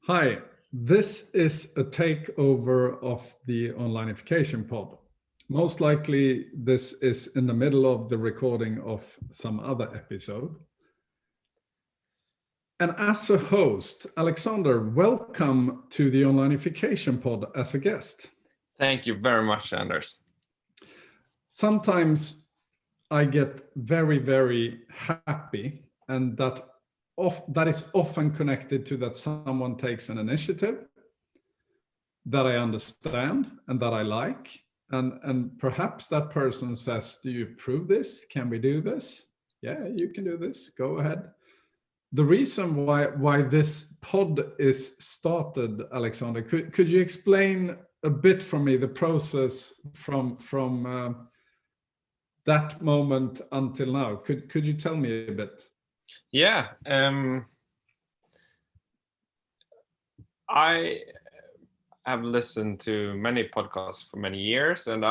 Hi, this is a takeover of the Onlinification Pod. Most likely, this is in the middle of the recording of some other episode. And as a host, Alexander, welcome to the Onlinification Pod as a guest. Thank you very much, Anders. Sometimes I get very, very happy, and that is often connected to that someone takes an initiative that I understand and that I like. And perhaps that person says, do you approve this? Can we do this? Yeah, you can do this. Go ahead. The reason why this pod is started, Alexander, could you explain a bit for me the process from that moment until now? Could you tell me a bit? Yeah, I have listened to many podcasts for many years, and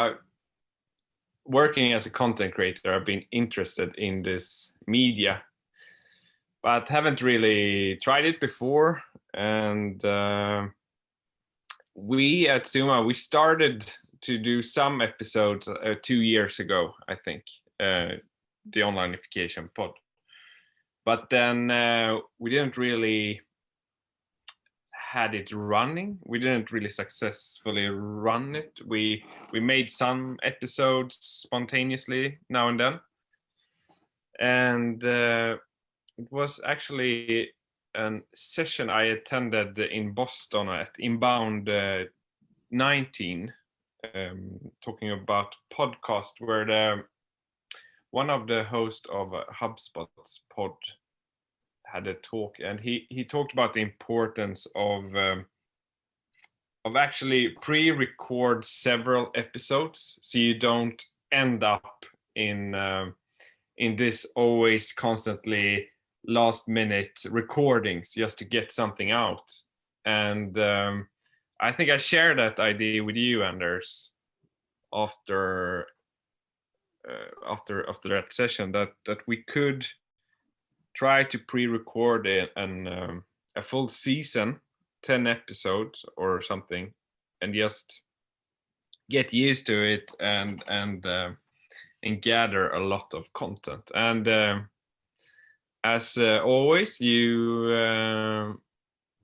working as a content creator, I've been interested in this media, but haven't really tried it before. And we at Suma, we started to do some episodes 2 years ago, I think, the Onlinification Pod. But then we didn't really had it running. We didn't really successfully run it. We made some episodes spontaneously now and then. And it was actually a session I attended in Boston at Inbound 19, talking about podcast, where one of the hosts of HubSpot's pod had a talk, and he talked about the importance of actually pre-record several episodes, so you don't end up in this always constantly last minute recordings just to get something out. And I think I shared that idea with you, Anders, after that session, that we could try to pre-record a full season, 10 episodes or something, and just get used to it and gather a lot of content. And as always, you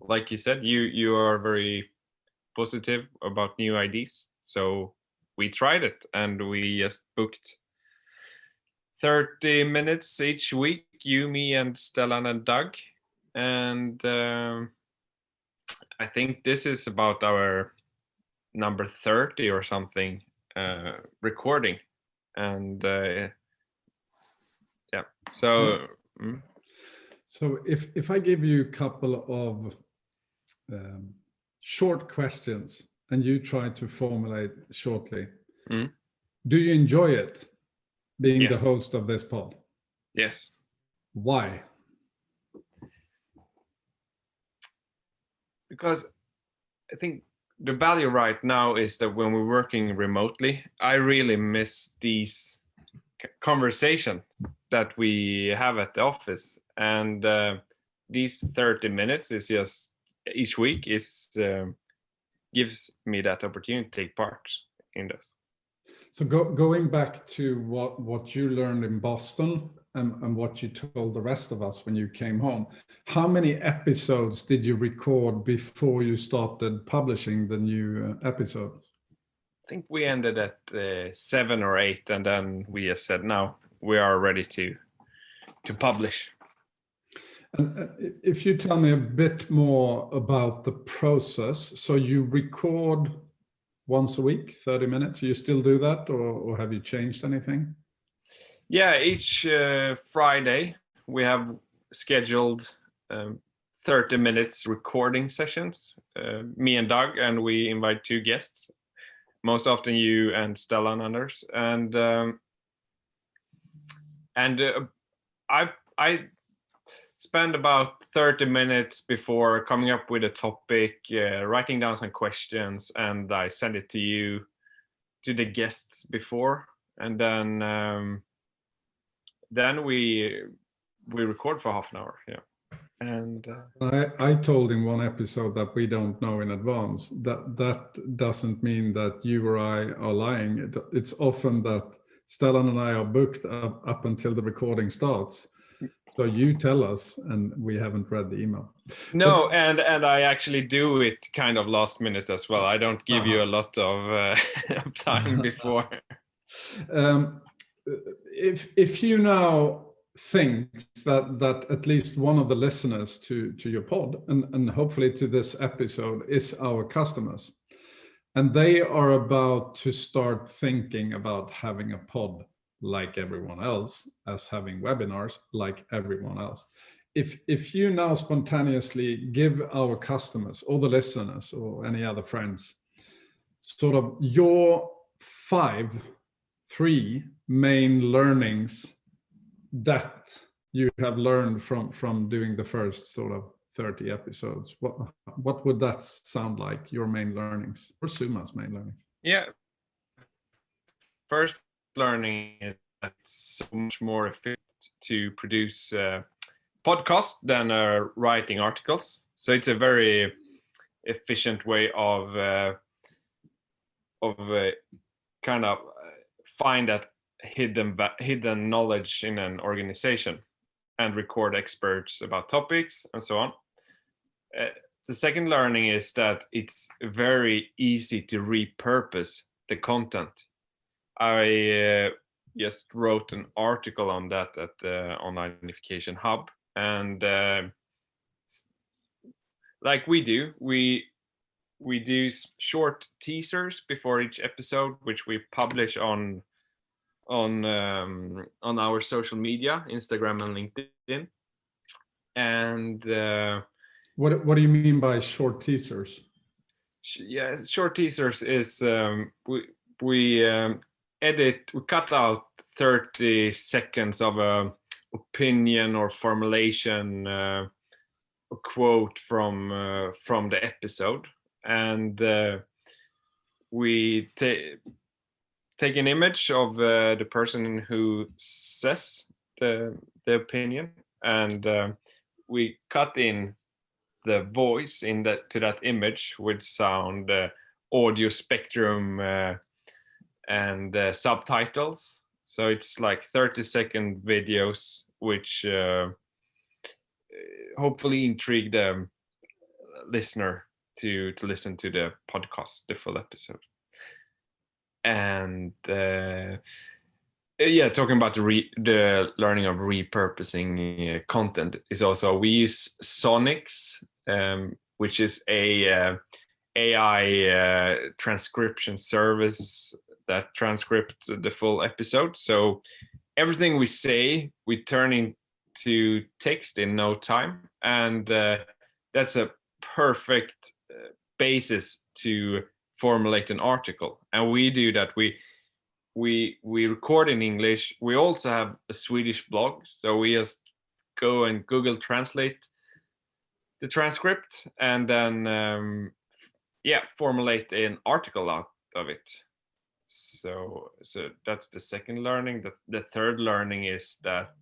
like you said, you are very positive about new ideas, so we tried it, and we just booked 30 minutes each week, you, me, and Stellan and Doug. And I think this is about our number 30 or something recording. And yeah, so... So if I give you a couple of short questions and you try to formulate shortly, do you enjoy it? Being Yes. The host of this pod? Yes. Why? Because I think the value right now is that when we're working remotely, I really miss these conversations that we have at the office. And these 30 minutes is just each week is gives me that opportunity to take part in this. So going back to what you learned in Boston and what you told the rest of us when you came home, how many episodes did you record before you started publishing the new episodes? I think we ended at 7 or 8, and then we just said, now we are ready to publish. And if you tell me a bit more about the process, so you record once a week, 30 minutes, you still do that, or have you changed anything? Yeah, each Friday we have scheduled 30 minutes recording sessions, me and Doug, and we invite 2 guests, most often you and Stellan, Anders. And I spend about 30 minutes before coming up with a topic, writing down some questions, and I send it to you, to the guests before, and then we record for half an hour. Yeah. And I told in one episode that we don't know in advance. That doesn't mean that you or I are lying. It's often that Stellan and I are booked up until the recording starts. So you tell us, and we haven't read the email. no, and I actually do it kind of last minute as well. I don't give you a Uh-huh. lot of of time before. If you now think that at least one of the listeners to your pod and hopefully to this episode is our customers, and they are about to start thinking about having a pod like everyone else, as having webinars like everyone else. If you now spontaneously give our customers or the listeners or any other friends sort of your three main learnings that you have learned from doing the first sort of 30 episodes, what would that sound like, your main learnings or Suma's main learnings? Yeah. First learning is that it's so much more efficient to produce podcasts than writing articles. So it's a very efficient way of kind of find that hidden knowledge in an organization and record experts about topics and so on. The second learning is that it's very easy to repurpose the content. I just wrote an article on that at the Onlinification Hub, and like we do short teasers before each episode, which we publish on our social media, Instagram and LinkedIn. And what do you mean by short teasers? Yeah, short teasers is we cut out 30 seconds of a opinion or formulation, a quote from the episode, and we take an image of the person who says the opinion, and we cut in the voice to that image with sound, audio spectrum, and subtitles. So it's like 30-second videos, which hopefully intrigue the listener to listen to the podcast, the full episode. And talking about the learning of repurposing content is also, we use Sonics, which is a AI transcription service that transcripts the full episode. So everything we say, we turn into text in no time, and that's a perfect basis to formulate an article. And we do that. We record in English. We also have a Swedish blog, so we just go and Google Translate the transcript and then formulate an article out of it. So that's the second learning. The third learning is that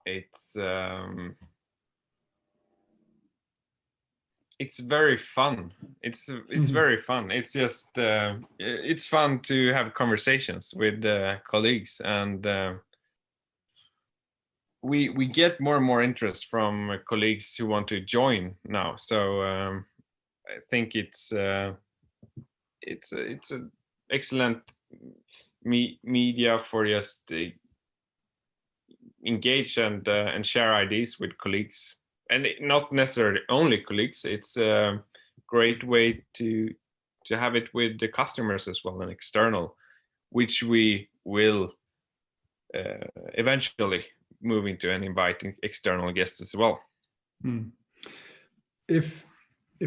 it's very fun. It's very fun. It's just it's fun to have conversations with colleagues, and we get more and more interest from colleagues who want to join now. So I think it's an excellent media for just engage and share ideas with colleagues. And not necessarily only colleagues. It's a great way to have it with the customers as well, and external, which we will eventually move into and inviting external guests as well. If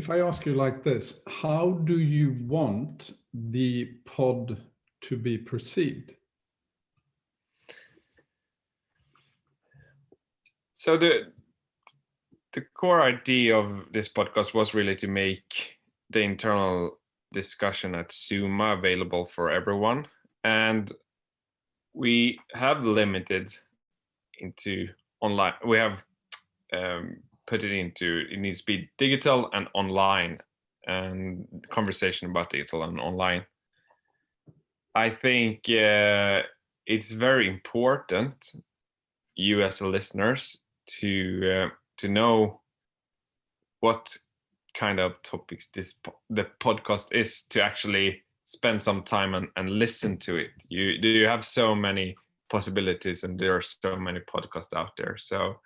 I ask you like this, how do you want the pod to be perceived? So the core idea of this podcast was really to make the internal discussion at Suma available for everyone. And we have limited into online. We have put it into, it needs to be digital and online, and conversation about digital and online. I think it's very important, you as listeners, to know what kind of topics the podcast is, to actually spend some time and listen to it. You have so many possibilities, and there are so many podcasts out there. So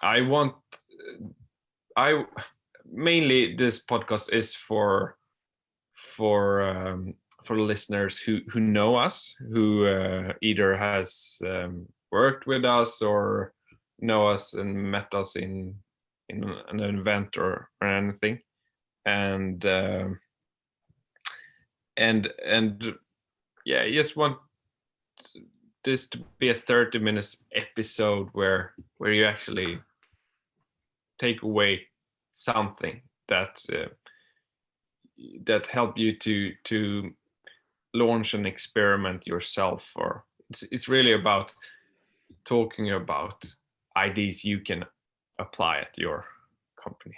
I mainly, this podcast is for listeners who know us, who either has worked with us or know us and met us in an event or anything, and yeah, I just want this to be a 30 minutes episode where you actually take away something that help you to launch an experiment yourself. Or it's really about talking about ideas you can apply at your company.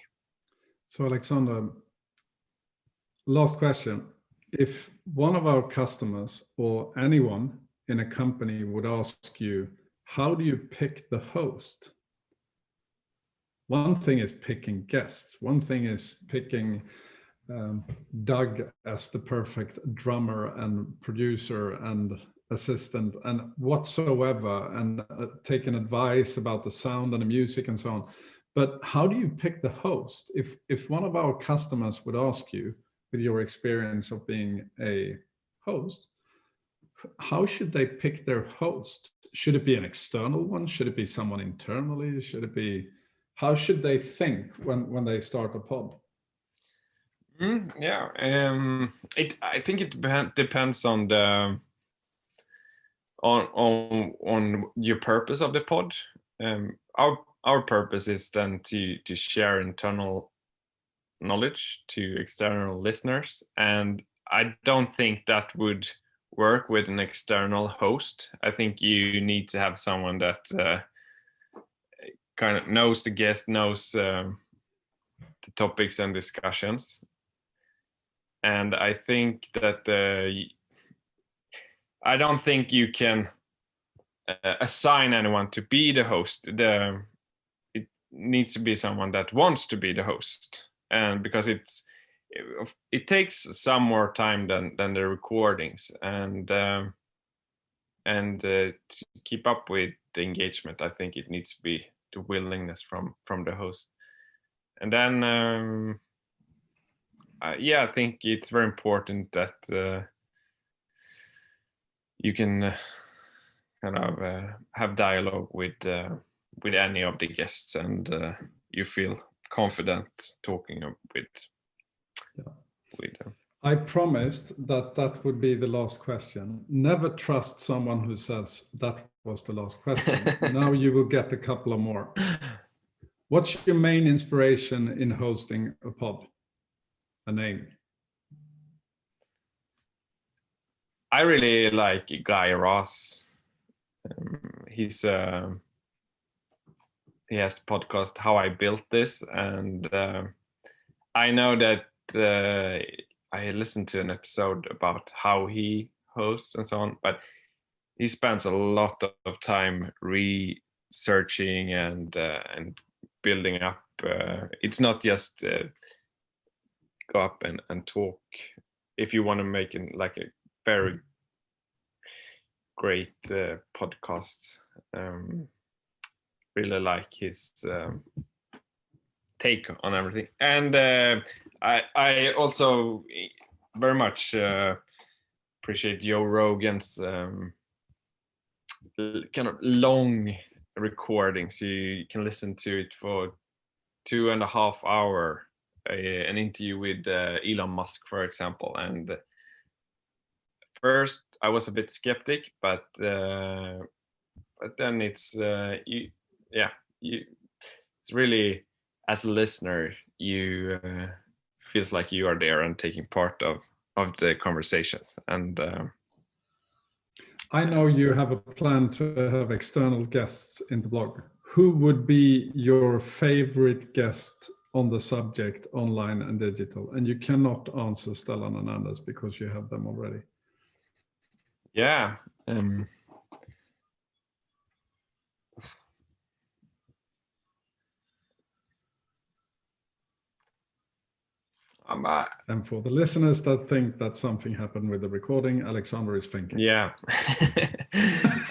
So Alexander, last question. If one of our customers or anyone in a company would ask you, how do you pick the host? One thing is picking guests. One thing is picking Doug as the perfect drummer and producer and assistant and whatsoever, and taking advice about the sound and the music and so on. But how do you pick the host? If one of our customers would ask you, with your experience of being a host, how should they pick their host? Should it be an external one? Should it be someone internally? How should they think when they start a pod? Yeah, I think it depends on the on your purpose of the pod. Our purpose is then to share internal knowledge to external listeners, and I don't think that would work with an external host. I think you need to have someone that kind of knows the guest, knows the topics and discussions. And I think that I don't think you can assign anyone to be the host. It needs to be someone that wants to be the host, and because it takes some more time than the recordings, and to keep up with the engagement, I think it needs to be the willingness from the host. And then I think it's very important that you can kind of have dialogue with any of the guests, and you feel confident talking with them. I promised that would be the last question. Never trust someone who says that was the last question. Now you will get a couple of more. What's your main inspiration in hosting a pod? A name. I really like Guy Ross. He has the podcast How I Built This, and I know that I listened to an episode about how he hosts and so on, but he spends a lot of time researching and building up. It's not just go up and talk. If you want to make it like a very great podcast, really like his take on everything. And I also very much appreciate Joe Rogan's kind of long recordings. You can listen to it for 2.5 hours, an interview with Elon Musk, for example. And first I was a bit skeptic, but then it's it's really, as a listener, you feels like you are there and taking part of the conversations. And I know you have a plan to have external guests in the blog. Who would be your favorite guest on the subject online and digital? And you cannot answer Stellan and Anders because you have them already. Yeah. And for the listeners that think that something happened with the recording, Alexander is thinking. Yeah.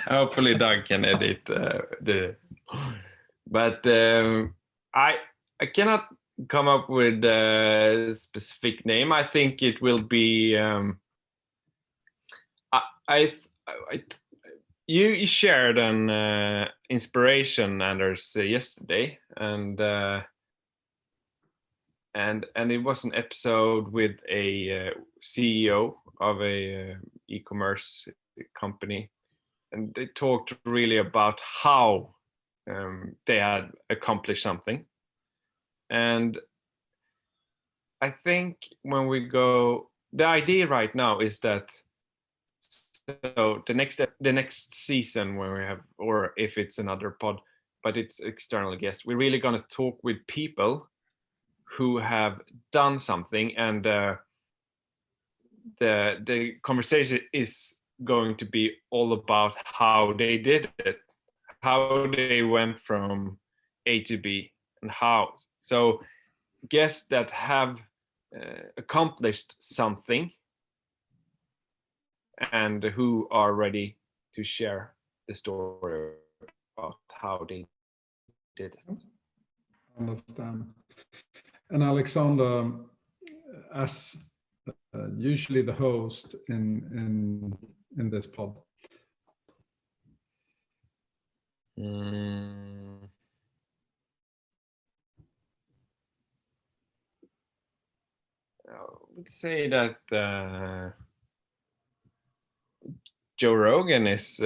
Hopefully Doug can edit but I cannot come up with a specific name. I think it will be you shared an inspiration, Anders, yesterday, and it was an episode with a CEO of a e-commerce company, and they talked really about how they had accomplished something. And I think when we go, the idea right now is that so the next season when we have, or if it's another pod, but it's external guest, we're really going to talk with people who have done something, and the conversation is going to be all about how they did it, how they went from A to B, and how. So guests that have accomplished something and who are ready to share the story about how they did it. Understand. And Alexander, as usually the host in this pod. I would say that Joe Rogan is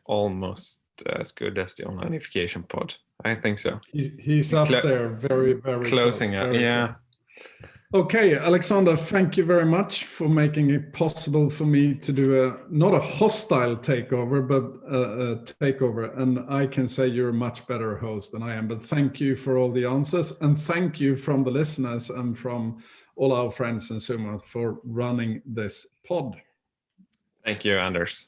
almost as good as the Onlinification Pod. I think so. He's up there, very, very closing close, up. very Yeah. close. Okay, Alexander, thank you very much for making it possible for me to do not a hostile takeover, but a takeover. And I can say you're a much better host than I am. But thank you for all the answers, and thank you from the listeners and from all our friends and Zoomers for running this pod. Thank you, Anders.